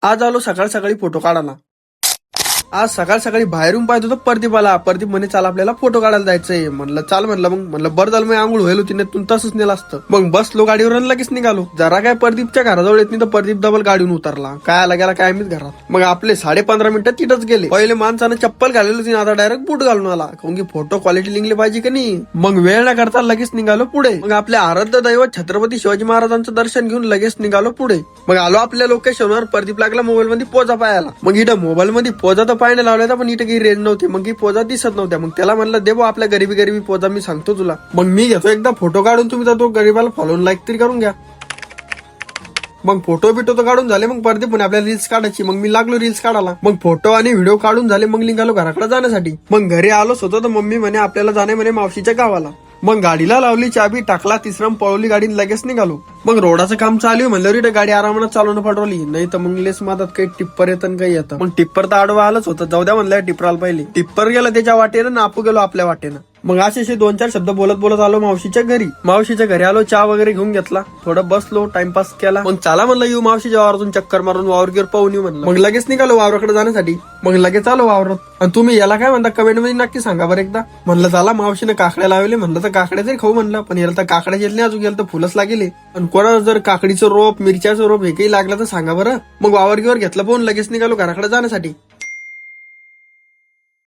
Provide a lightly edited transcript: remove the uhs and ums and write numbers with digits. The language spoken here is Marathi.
आज आलो सकाळ सकाळी फोटो काढायला. आज सकाळ सकाळी बाहेरून पाहत होतो प्रदीपाला. प्रदीप म्हणे चाल आपल्याला फोटो काढायला जायचंय. म्हणलं चाल म्हणलं. मग म्हणलं बरं झालं, मग आंघोळ व्हायला होती ना, तू तसंच नेलं असतं. मग बसलो गाडीवर आणि लगेच निघालो. जरा काय प्रदीपच्या घराजवळ येत नाही तर प्रदीप डबल गाडीहून उतरला. काय आला गेला काय मीच घरात. मग आपले 15.5 मिनिटं तिथंच गेले. पहिले माणसानं चप्पल घालेली होती, आता डायरेक्ट बूट घालून आला. कारण की फोटो क्वालिटी लिंगली पाहिजे की नाही. मग वेळ न करता लगेच निघालो पुढे. मग आपल्या आराध्य दैवत छत्रपती शिवाजी महाराजांचं दर्शन घेऊन लगेच निघालो पुढे. मग आलो आपल्या लोकेशनवर. प्रदीप लागला मोबाईल मध्ये पोजा पाहायला. मग इथं मोबाईल मध्ये पोजा तर पाहायला लावला, पण इथं काही रेंज नव्हती. मग ही पोजा दिसत नव्हत्या. मग त्याला म्हणलं देवो आपल्या गरीबी पोजा मी सांगतो तुला. मग मी घेतो एकदा फोटो काढून, तुम्ही तर तो गरीबाला फॉलोन लाईक तरी करून घ्या. मग फोटो बिटो तर काढून झाले. मग प्रदीप म्हणे आपल्याला रील्स काढायची. मग मी लागलो रील्स काढायला. मग फोटो आणि व्हिडिओ काढून झाले. मग निघालो घराकडे जाण्यासाठी. मग घरी आलोच होतो तर मम्मी म्हणे आपल्याला जाणे म्हणे मावशीच्या गावाला. मग गाडीला लावली चाबी, टाकला तिसरा, पळवली गाडी, लगेच निघालो. मग रोडाचं काम चालू आहे म्हणलं रे गाडी आरामात चालवणं पडवली. नाही तर मग लेस मातात काही टिप्पर येतं काही येतं. मग टिप्पर तर आडवा आलंच होतं. जाऊ द्या म्हणलं टिप्पराला पहिले. टिप्पर गेलं त्याच्या वाटेनं ना आपू गेलो आपल्या वाटेनं. मग असे 2-4 शब्द बोलत आलो मावशीच्या घरी. मावशीच्या घरी आलो, चहा वगैरे घेऊन घेतला, थोडं बसलो, टाइमपास केला. मग चला म्हणलं येऊ मावशीच्या वावरातून चक्कर मारून वावरगीर पाहून येऊ म्हणलं. मग लगेच निघालो वावराकडे जाण्यासाठी. मग लगेच आलो वावरात. आणि तुम्ही याला काय म्हणता कमेंट मध्ये नक्की सांगा बरं एकदा. म्हणलं चला मावशीने काकड्या लावले. म्हणलं तर काकड्या तरी खाऊ म्हणलं. पण याला तर काकड्या येत नाही, अजून गेलं तर फुलच लागेल. आणि कोणाला जर काकडीचं रोप, मिरच्याचं रोप हे काही लागलं तर सांगा बरं. मग वावरगीवर घेतलं पाहून लगेच निघालो घराकडे जाण्यासाठी.